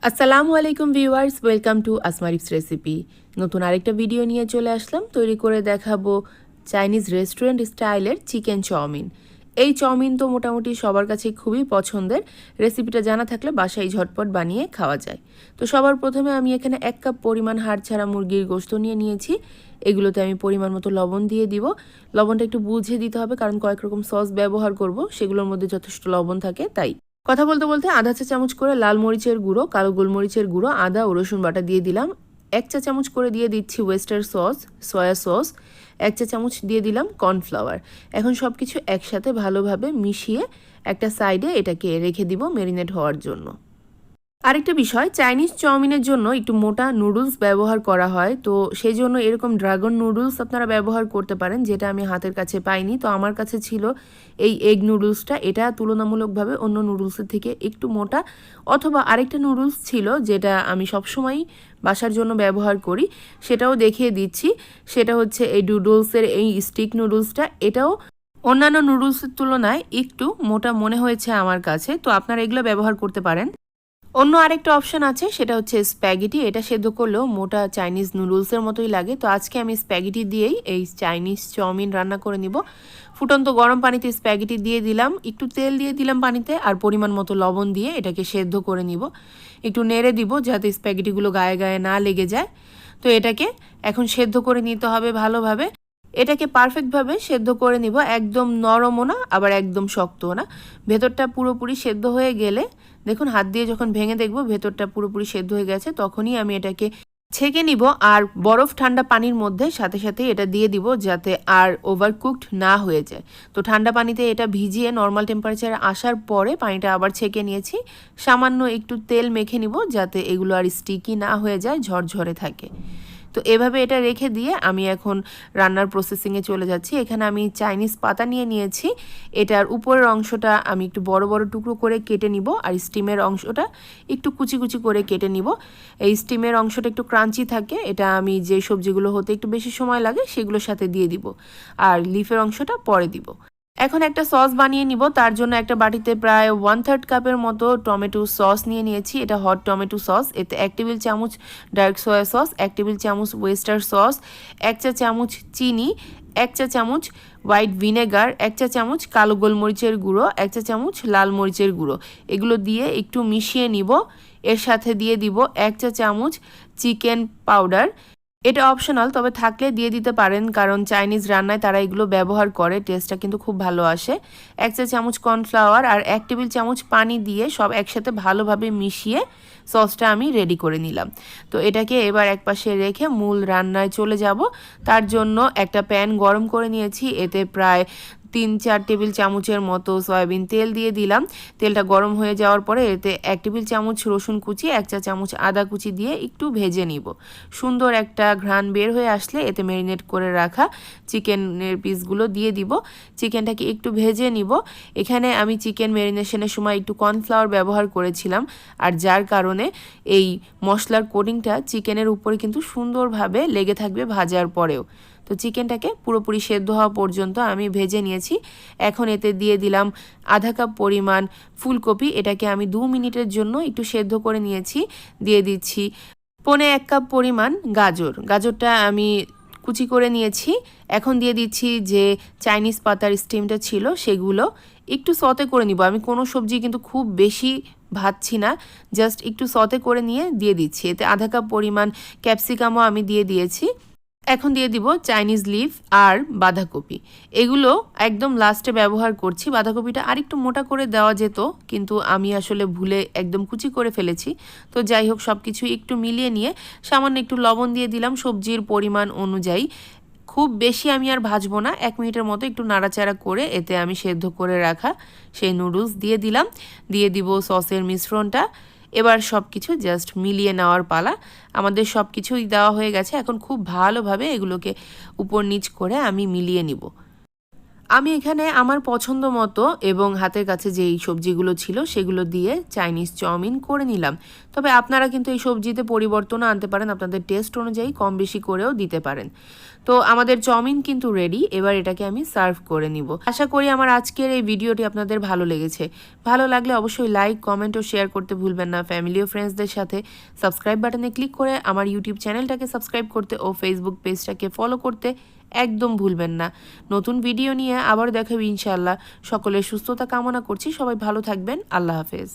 আসসালামু আলাইকুম viewers, welcome to আসমারিফস recipe. নতুন আরেকটা ভিডিও নিয়ে চলে আসলাম। তৈরি করে দেখাবো চাইনিজ রেস্টুরেন্ট স্টাইলের চিকেন চাউমিন। এই চাউমিন তো মোটামুটি সবার কাছে খুবই পছন্দের। রেসিপিটা জানা থাকলে বাসায় ঝটপট বানিয়ে খাওয়া যায়। তো সবার প্রথমে আমি এখানে 1 কাপ পরিমাণ হাড় ছাড়া মুরগির গোশত নিয়ে নিয়েছি। এগুলোতে আমি পরিমাণ মতো লবণ দিয়ে দিব। লবণটা একটু বুঝে দিতে হবে, কারণ কয়েক রকম সস ব্যবহার করব, সেগুলোর মধ্যে যথেষ্ট লবণ থাকে তাই। কথা বলতে বলতে আধা চা চামচ করে লাল মরিচের গুঁড়ো, কালো গোলমরিচের গুঁড়ো, আদা ও রসুন বাটা দিয়ে দিলাম। 1 চা চামচ করে দিয়ে দিচ্ছি ওয়েস্টার সস, সয়া সস। 1 চা চামচ দিয়ে দিলাম কর্নফ্লাওয়ার। এখন সব কিছু একসাথে ভালোভাবে মিশিয়ে একটা সাইডে এটাকে রেখে দিব ম্যারিনেট হওয়ার জন্য। আরেকটা বিষয়, চাইনিজ চাউমিনের জন্য একটু মোটা নুডলস ব্যবহার করা হয়, তো সেই জন্য এরকম ড্রাগন নুডলস আপনারা ব্যবহার করতে পারেন, যেটা আমি হাতের কাছে পাইনি। তো আমার কাছে ছিল এই এগ নুডলসটা। এটা তুলনামূলকভাবে অন্য নুডলসের থেকে একটু মোটা। অথবা আরেকটা নুডলস ছিল যেটা আমি সবসময় বাসার জন্য ব্যবহার করি, সেটাও দেখিয়ে দিচ্ছি। সেটা হচ্ছে এই ডুডলসের এই স্টিক নুডলসটা। এটাও অন্যান্য নুডলসের তুলনায় একটু মোটা মনে হয়েছে আমার কাছে, তো আপনারা এগুলো ব্যবহার করতে পারেন। অন্য আরেকটা অপশন আছে, সেটা হচ্ছে স্প্যাগেটি। এটা সেদ্ধ করলেও মোটা চাইনিজ নুডলসের মতোই লাগে। তো আজকে আমি স্প্যাগেটি দিয়েই এই চাইনিজ চাউমিন রান্না করে নিব। ফুটন্ত গরম পানিতে স্প্যাগেটি দিয়ে দিলাম, একটু তেল দিয়ে দিলাম পানিতে, আর পরিমাণ মতো লবণ দিয়ে এটাকে সেদ্ধ করে নিব। একটু নেড়ে দিব যাতে স্প্যাগেটিগুলো গায়ে গায়ে না লেগে যায়। তো এটাকে এখন সেদ্ধ করে নিতে হবে ভালোভাবে। এটাকে পারফেক্টভাবে সেদ্ধ করে নিব, একদম নরমও না আবার একদম শক্তও না। ভেতরটা পুরোপুরি সেদ্ধ হয়ে গেলে, দেখুন হাত দিয়ে যখন ভেঙে দেখব ভেতরটা পুরোপুরি সেদ্ধ হয়ে গেছে, তখনই আমি এটাকে ছেঁকে নিব। আর বরফ ঠান্ডা পানির মধ্যে সাথে সাথে এটা দিয়ে দিব, যাতে আর ওভারকুকড না হয়ে যায়। তো ঠান্ডা পানিতে এটা ভিজিয়ে নর্মাল টেম্পারেচারে আসার পরে পানিটা আবার ছেঁকে নিয়েছি। সামান্য একটু তেল মেখে নিব যাতে এগুলো আর স্টিকি না হয়ে যায়, ঝরঝরে থাকে। তো এভাবে এটা রেখে দিয়ে আমি এখন রান্নার প্রসেসিংয়ে চলে যাচ্ছি। এখানে আমি চাইনিজ পাতা নিয়ে নিয়েছি। এটার উপরের অংশটা আমি একটু বড় বড় টুকরো করে কেটে নিব, আর স্টিমের অংশটা একটু কুচি কুচি করে কেটে নিব। এই স্টিমের অংশটা একটু ক্রাঞ্চি থাকে, এটা আমি যে সবজিগুলো হতে একটু বেশি সময় লাগে সেগুলোর সাথে দিয়ে দিব, আর লিফের অংশটা পরে দিব। এখন একটা সস বানিয়ে নিব। তার জন্য একটা বাটিতে প্রায় 1/3 কাপের মতো টমেটো সস নিয়ে নিয়েছি। এটা হট টমেটো সস। এতে 1 টেবিল চামচ ডার্ক সয়া সস, 1 টেবিল চামচ ওয়েস্টার সস, 1 চা চামচ চিনি, 1 চা চামচ হোয়াইট ভিনেগার, 1 চা চামচ কালো গোলমরিচের গুঁড়ো, 1 চা চামচ লাল মরিচের গুঁড়ো। এগুলো দিয়ে একটু মিশিয়ে নিব। এর সাথে দিয়ে দিব 1 চা চামচ চিকেন পাউডার। এটা অপশনাল, তবে থাকলে দিয়ে দিতে পারেন, কারণ চাইনিজ রান্নায় তারা এগুলো ব্যবহার করে, টেস্টটা কিন্তু খুব ভালো আসে। 1 চা চামচ কর্নফ্লাওয়ার আর 1 টেবিল চামচ পানি দিয়ে সব একসাথে ভালোভাবে মিশিয়ে সসটা আমি রেডি করে নিলাম। তো এটাকে এবার একপাশে রেখে মূল রান্নায় চলে যাব। তার জন্য একটা প্যান গরম করে নিয়েছি। এতে প্রায় 3-4 টেবিল চামচের মতো সয়াবিন তেল দিয়ে দিলাম। তেলটা গরম হয়ে যাওয়ার পরে এতে 1 টেবিল চামচ রসুন কুচি, 1 চা চামচ আদা কুচি দিয়ে একটু ভেজে নিব। সুন্দর একটা ঘ্রাণ বের হয়ে আসলে এতে ম্যারিনেট করে রাখা চিকেনের পিসগুলো দিয়ে দিব। চিকেনটাকে একটু ভেজে নিব। এখানে আমি চিকেন ম্যারিনেশনের সময় একটু কর্নফ্লাওয়ার ব্যবহার করেছিলাম, আর যার কারণে এই মশলার কোটিংটা চিকেনের উপরে কিন্তু সুন্দরভাবে লেগে থাকবে ভাজার পরেও। তো চিকেনটাকে পুরোপুরি সেদ্ধ হওয়া পর্যন্ত আমি ভেজে নিয়েছি। এখন এতে দিয়ে দিলাম আধা কাপ পরিমাণ ফুলকপি। এটাকে আমি 2 মিনিটের জন্য একটু সেদ্ধ করে নিয়েছি। দিয়ে দিচ্ছি 1.25 কাপ পরিমাণ গাজর। গাজরটা আমি কুচি করে নিয়েছি। এখন দিয়ে দিচ্ছি যে চাইনিজ পাতার স্টিমটা ছিল সেগুলো। একটু সতে করে নিব। আমি কোনো সবজি কিন্তু খুব বেশি ভাজছি না, জাস্ট একটু সতে করে নিয়ে দিয়ে দিচ্ছি। এতে আধা কাপ পরিমাণ ক্যাপসিকামও আমি দিয়ে দিয়েছি। এখন দিয়ে দিব চাইনিজ লিফ আর বাঁধাকপি। এগুলো একদম লাস্টে ব্যবহার করছি। বাঁধাকপিটা আরেকটু মোটা করে দেওয়া যেত, কিন্তু আমি আসলে ভুলে একদম কুচি করে ফেলেছি। তো যাই হোক, সব কিছু একটু মিলিয়ে নিয়ে সামান্য একটু লবণ দিয়ে দিলাম সবজির পরিমাণ অনুযায়ী। খুব বেশি আমি আর ভাজবো না, 1 মিনিটের মতো একটু নাড়াচাড়া করে এতে আমি সেদ্ধ করে রাখা সেই নুডলস দিয়ে দিলাম। দিয়ে দিব সসের মিশ্রণটা। এবার সব কিছু জাস্ট মিলিয়ে নেওয়ার পালা। আমাদের সব কিছুই দেওয়া হয়ে গেছে। এখন খুব ভালোভাবে এগুলোকে উপর নিচ করে আমি মিলিয়ে নিব। আমি এখানে আমার পছন্দ মতো এবং হাতের কাছে যেই সবজিগুলো ছিল সেগুলো দিয়ে চাইনিজ চাউমিন করে নিলাম। তবে আপনারা কিন্তু এই সবজিতে পরিবর্তনও আনতে পারেন, আপনাদের টেস্ট অনুযায়ী কম বেশি করেও দিতে পারেন। তো আমাদের চাউমিন কিন্তু রেডি, এবার এটাকে আমি সার্ভ করে নিব। আশা করি আমার আজকের এই ভিডিওটি আপনাদের ভালো লেগেছে। ভালো লাগলে অবশ্যই লাইক, কমেন্ট ও শেয়ার করতে ভুলবেন না ফ্যামিলি ও ফ্রেন্ডসদের সাথে। সাবস্ক্রাইব বাটনে ক্লিক করে আমার ইউটিউব চ্যানেলটাকে সাবস্ক্রাইব করতে ও ফেসবুক পেজটাকে ফলো করতে একদম ভুলবেন না। নতুন ভিডিও নিয়ে আবার দেখাবো ইনশাআল্লাহ। সকলের সুস্থতা কামনা করছি, সবাই ভালো থাকবেন। আল্লাহ হাফেজ।